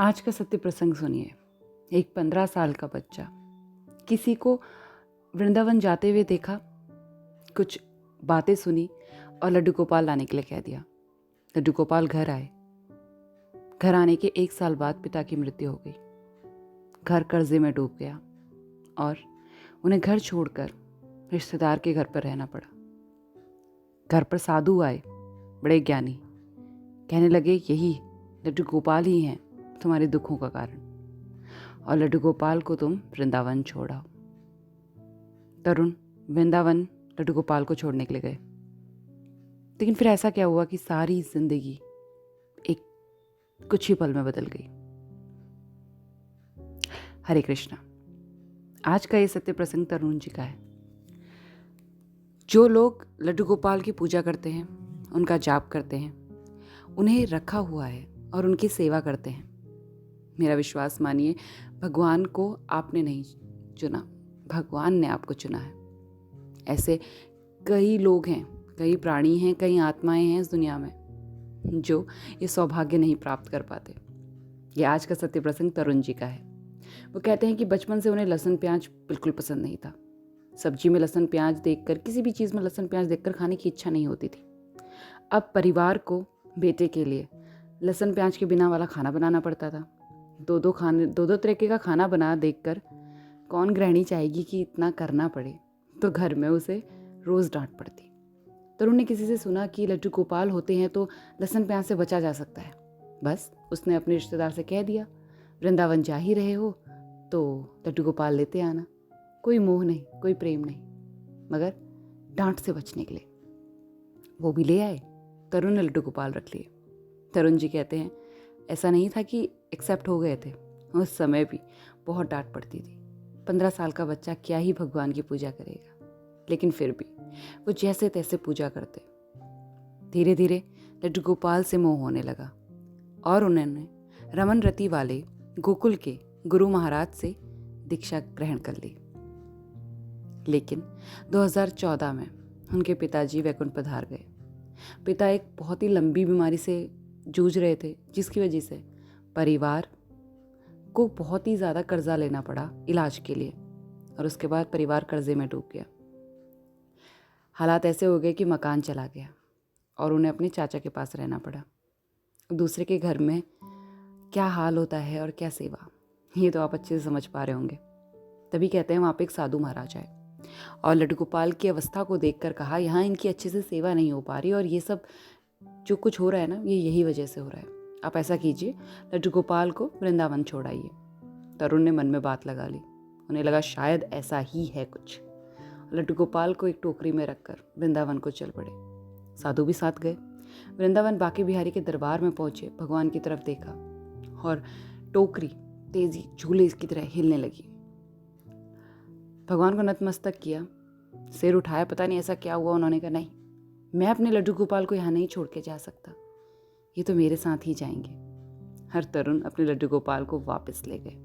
आज का सत्य प्रसंग सुनिए। एक 15 साल का बच्चा किसी को वृंदावन जाते हुए देखा, कुछ बातें सुनी और लड्डू गोपाल लाने के लिए कह दिया। लड्डू गोपाल घर आए। घर आने के 1 साल बाद पिता की मृत्यु हो गई। घर कर्जे में डूब गया और उन्हें घर छोड़कर रिश्तेदार के घर पर रहना पड़ा। घर पर साधु आए, बड़े ज्ञानी, कहने लगे यही लड्डू गोपाल ही हैं तुम्हारे दुखों का कारण, और लड्डू गोपाल को तुम वृंदावन छोड़ाओ। तरुण वृंदावन लड्डू गोपाल को छोड़ने के लिए गए। लेकिन फिर ऐसा क्या हुआ कि सारी जिंदगी एक कुछ ही पल में बदल गई। हरे कृष्णा। आज का ये सत्य प्रसंग तरुण जी का है। जो लोग लड्डू गोपाल की पूजा करते हैं, उनका जाप करते हैं, उन्हें रखा हुआ है और उनकी सेवा करते हैं, मेरा विश्वास मानिए, भगवान को आपने नहीं चुना, भगवान ने आपको चुना है। ऐसे कई लोग हैं, कई प्राणी हैं, कई आत्माएं हैं इस दुनिया में जो ये सौभाग्य नहीं प्राप्त कर पाते। ये आज का सत्य प्रसंग तरुण जी का है। वो कहते हैं कि बचपन से उन्हें लहसुन प्याज बिल्कुल पसंद नहीं था। सब्जी में लहसुन प्याज देखकर, किसी भी चीज़ में लहसुन प्याज देखकर खाने की इच्छा नहीं होती थी। अब परिवार को बेटे के लिए लहसुन प्याज के बिना वाला खाना बनाना पड़ता था। दो दो तरीके का खाना बना देखकर कौन गृहिणी चाहेगी कि इतना करना पड़े, तो घर में उसे रोज़ डांट पड़ती। तरुण ने किसी से सुना कि लड्डू गोपाल होते हैं तो लहसुन प्याज से बचा जा सकता है। बस उसने अपने रिश्तेदार से कह दिया, वृंदावन जा ही रहे हो तो लड्डू गोपाल लेते आना। कोई मोह नहीं, कोई प्रेम नहीं, मगर डांट से बचने के लिए वो भी ले आए। तरुण ने लड्डू गोपाल रख लिए। तरुण जी कहते हैं ऐसा नहीं था कि एक्सेप्ट हो गए थे, उस समय भी बहुत डांट पड़ती थी। 15 साल का बच्चा क्या ही भगवान की पूजा करेगा, लेकिन फिर भी वो जैसे तैसे पूजा करते। धीरे धीरे लड्डू गोपाल से मोह होने लगा और उन्होंने रमन रति वाले गोकुल के गुरु महाराज से दीक्षा ग्रहण कर ली। लेकिन 2014 में उनके पिताजी वैकुंठ पधार गए। पिता एक बहुत ही लंबी बीमारी से जूझ रहे थे, जिसकी वजह से परिवार को बहुत ही ज़्यादा कर्जा लेना पड़ा इलाज के लिए, और उसके बाद परिवार कर्जे में डूब गया। हालात ऐसे हो गए कि मकान चला गया और उन्हें अपने चाचा के पास रहना पड़ा। दूसरे के घर में क्या हाल होता है और क्या सेवा, ये तो आप अच्छे से समझ पा रहे होंगे। तभी कहते हैं वहाँ पे एक साधु महाराज आए और लड्डू गोपाल की अवस्था को देखकर कहा, यहाँ इनकी अच्छे से सेवा नहीं हो पा रही और ये सब जो कुछ हो रहा है ना, ये यही वजह से हो रहा है। आप ऐसा कीजिए, लड्डू गोपाल को वृंदावन छोड़ाइए। तरुण ने मन में बात लगा ली। उन्हें लगा शायद ऐसा ही है कुछ। लड्डू गोपाल को एक टोकरी में रखकर वृंदावन को चल पड़े। साधु भी साथ गए। वृंदावन बांके बिहारी के दरबार में पहुंचे, भगवान की तरफ देखा और टोकरी तेजी झूले की तरह हिलने लगी। भगवान को नतमस्तक किया, सिर उठाया, पता नहीं ऐसा क्या हुआ। उन्होंने कहा, नहीं, मैं अपने लड्डू गोपाल को यहाँ नहीं छोड़ के जा सकता, ये तो मेरे साथ ही जाएंगे। हर तरुण अपने लड्डू गोपाल को वापस ले गए।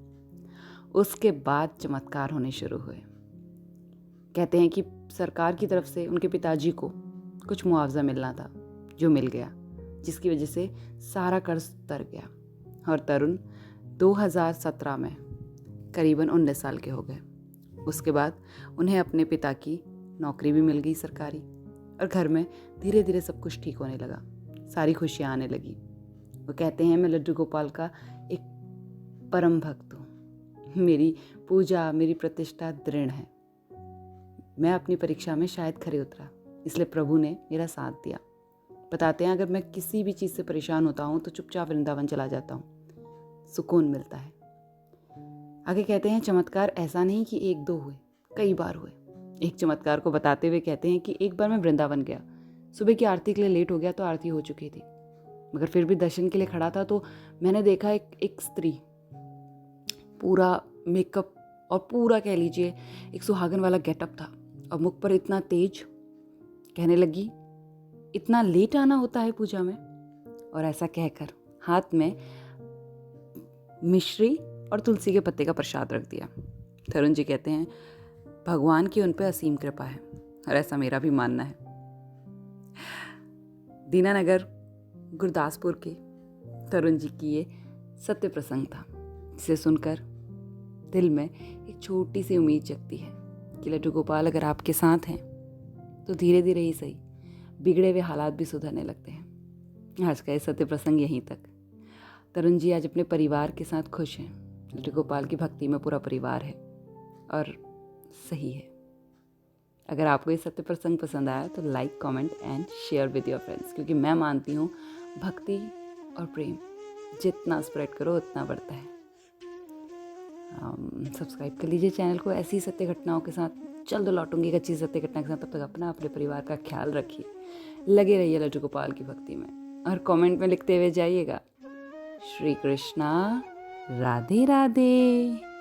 उसके बाद चमत्कार होने शुरू हुए। कहते हैं कि सरकार की तरफ से उनके पिताजी को कुछ मुआवजा मिलना था, जो मिल गया, जिसकी वजह से सारा कर्ज उतर गया और तरुण 2017 में करीबन 19 साल के हो गए। उसके बाद उन्हें अपने पिता की नौकरी भी मिल गई सरकारी, और घर में धीरे धीरे सब कुछ ठीक होने लगा, सारी खुशियाँ आने लगी। वो कहते हैं मैं लड्डू गोपाल का एक परम भक्त हूँ, मेरी पूजा, मेरी प्रतिष्ठा दृढ़ है। मैं अपनी परीक्षा में शायद खरे उतरा, इसलिए प्रभु ने मेरा साथ दिया। बताते हैं अगर मैं किसी भी चीज़ से परेशान होता हूँ तो चुपचाप वृंदावन चला जाता हूँ, सुकून मिलता है। आगे कहते हैं चमत्कार ऐसा नहीं कि 1-2 हुए, कई बार हुए। एक चमत्कार को बताते हुए कहते हैं कि एक बार मैं वृंदावन गया, सुबह की आरती के लिए लेट हो गया तो आरती हो चुकी थी, मगर फिर भी दर्शन के लिए खड़ा था तो मैंने देखा एक स्त्री, पूरा मेकअप और पूरा कह लीजिए एक सुहागन वाला गेटअप था, और मुख पर इतना तेज, कहने लगी इतना लेट आना होता है पूजा में, और ऐसा कहकर हाथ में मिश्री और तुलसी के पत्ते का प्रसाद रख दिया। तरुण जी कहते हैं भगवान की उन पे असीम कृपा है, और ऐसा मेरा भी मानना है। दीनानगर गुरदासपुर के तरुण जी की ये सत्य प्रसंग था जिसे सुनकर दिल में एक छोटी सी उम्मीद जगती है कि लड्डू गोपाल अगर आपके साथ हैं तो धीरे धीरे ही सही बिगड़े हुए हालात भी सुधरने लगते हैं। आज का ये सत्य प्रसंग यहीं तक। तरुण जी आज अपने परिवार के साथ खुश हैं। लड्डू गोपाल की भक्ति में पूरा परिवार है और सही है। अगर आपको ये सत्य प्रसंग पसंद आया तो like, comment and share with your friends, क्योंकि मैं मानती हूँ भक्ति और प्रेम जितना स्प्रेड करो उतना बढ़ता है। सब्सक्राइब कर लीजिए चैनल को। ऐसी सत्य घटनाओं के साथ जल्द लौटूंगी एक अच्छी सत्य घटना के साथ। तब तक अपना अपने परिवार का ख्याल रखिए, लगे रहिए लड्डू गोपाल की भक्ति में और कमेंट में लिखते हुए जाइएगा, श्री कृष्णा, राधे राधे।